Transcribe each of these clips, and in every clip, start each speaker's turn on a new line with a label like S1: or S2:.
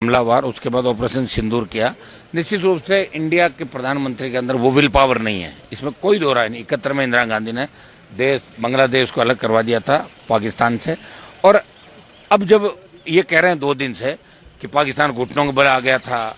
S1: हमलावर, उसके बाद ऑपरेशन सिंदूर किया। निश्चित रूप से इंडिया के प्रधानमंत्री के अंदर वो विल पावर नहीं है, इसमें कोई दो राय नहीं। 71 में इंदिरा गांधी ने बांग्लादेश को अलग करवा दिया था पाकिस्तान से, और अब जब ये कह रहे हैं 2 दिन से कि पाकिस्तान घुटनों के बल आ गया था,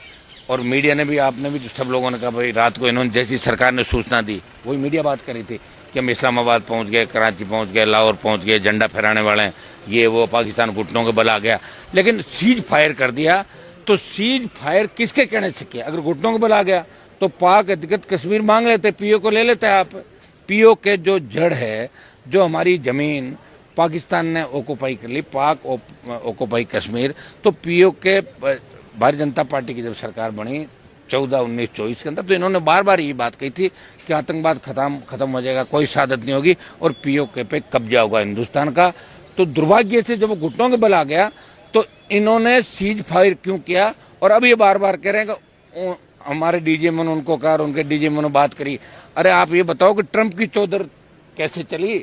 S1: और मीडिया ने भी, आपने भी, सब लोगों ने कहा भाई रात को इन्होंने जैसी सरकार ने सूचना दी वही मीडिया बात करी थी कि हम इस्लामाबाद पहुंच गए, कराची पहुंच गए, लाहौर पहुंच गए, झंडा फहराने वाले हैं, ये वो, पाकिस्तान घुटनों के बल आ गया। लेकिन सीज फायर कर दिया, तो सीज फायर किसके कहने से किया? अगर घुटनों के बल आ गया तो पाक अधिकृत कश्मीर मांग लेते, पीओ को ले लेते आप। पीओ के जो जड़ है, जो हमारी जमीन पाकिस्तान ने ऑक्युपाई कर ली, पाक ऑक्युपाई कश्मीर, तो पीओ के भारतीय जनता पार्टी की जब सरकार बनी 14, 19, 24 के अंदर, तो इन्होंने बार बार ये बात कही थी कि आतंकवाद खत्म हो जाएगा, कोई सादत नहीं होगी और पीओ के पे कब्जा होगा हिंदुस्तान का। तो दुर्भाग्य से जब घुटनों के बल आ गया तो इन्होंने सीज फायर क्यों किया? और अब ये बार बार कह रहे हैं कि हमारे डीजीएम ने उनको कहा और उनके डीजीएम ने बात करी। अरे आप ये बताओ कि ट्रंप की चौधर कैसे चली?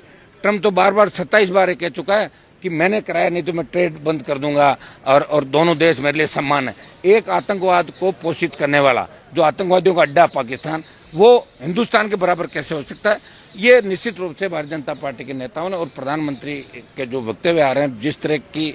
S1: ट्रंप तो बार बार 27 बार कह चुका है कि मैंने कराया, नहीं तो मैं ट्रेड बंद कर दूंगा, और दोनों देश मेरे लिए सम्मान है। एक आतंकवाद को पोषित करने वाला, जो आतंकवादियों का अड्डा पाकिस्तान, वो हिंदुस्तान के बराबर कैसे हो सकता है? ये निश्चित रूप से भारतीय जनता पार्टी के नेताओं ने और प्रधानमंत्री के जो वक्तव्य आ रहे हैं, जिस तरह की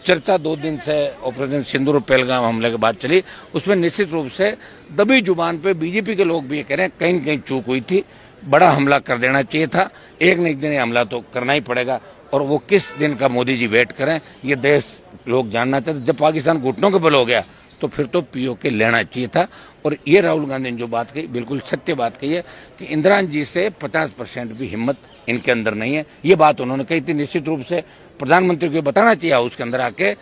S1: चर्चा 2 दिन से ऑपरेशन सिंदूर और पहलगाम हमले के बाद चली, उसमें निश्चित रूप से दबी जुबान पे बीजेपी के लोग भी ये कह रहे हैं कहीं न कहीं चूक हुई थी, बड़ा हमला कर देना चाहिए था, एक न एक दिन हमला तो करना ही पड़ेगा। और वो किस दिन का मोदी जी वेट करें, ये देश लोग जानना चाहते। जब पाकिस्तान घुटनों के बल हो गया तो फिर तो पीओ के लेना चाहिए था। और ये राहुल गांधी ने जो बात कही, बिल्कुल सत्य बात कही है कि इंदिरा जी से 50% भी हिम्मत इनके अंदर नहीं है। ये बात उन्होंने कही थी। निश्चित रूप से प्रधानमंत्री को बताना चाहिए उसके अंदर आके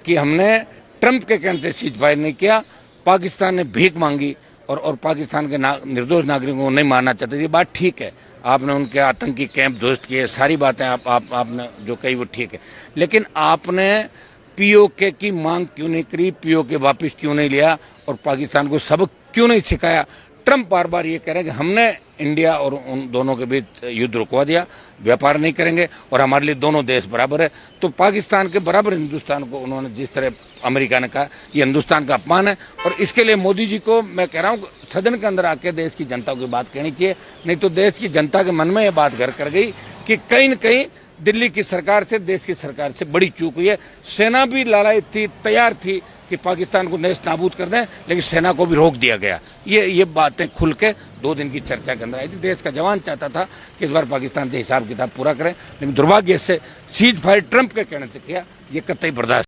S1: कि हमने ट्रंप के कहने से सीज फायर नहीं किया, पाकिस्तान ने भीख मांगी और पाकिस्तान के निर्दोष नागरिकों को नहीं मारना चाहते। ये बात ठीक है, आपने उनके आतंकी कैंप ध्वस्त किए, सारी बातें आपने जो कही वो ठीक है, लेकिन आपने पीओके की मांग क्यों नहीं करी? पीओके वापस क्यों नहीं लिया? और पाकिस्तान को सबक क्यों नहीं सिखाया? ट्रंप बार बार ये कह रहे हैं कि हमने इंडिया और उन दोनों के बीच युद्ध रुकवा दिया, व्यापार नहीं करेंगे और हमारे लिए दोनों देश बराबर है। तो पाकिस्तान के बराबर हिंदुस्तान को उन्होंने जिस तरह अमेरिका ने कहा, ये हिंदुस्तान का अपमान है। और इसके लिए मोदी जी को मैं कह रहा हूँ सदन के अंदर आके देश की जनता की बात कहनी चाहिए, नहीं तो देश की जनता के मन में ये बात घर कर गई कि कहीं न कहीं दिल्ली की सरकार से, देश की सरकार से बड़ी चूक हुई है। सेना भी लालायित थी, तैयार थी कि पाकिस्तान को नेस्त नाबूद कर दें, लेकिन सेना को भी रोक दिया गया। ये बातें खुल के 2 दिन की चर्चा के अंदर आई थी। देश का जवान चाहता था कि इस बार पाकिस्तान से हिसाब किताब पूरा करें, लेकिन दुर्भाग्य से सीज फायर ट्रंप के कहने से किया, ये कतई बर्दाश्त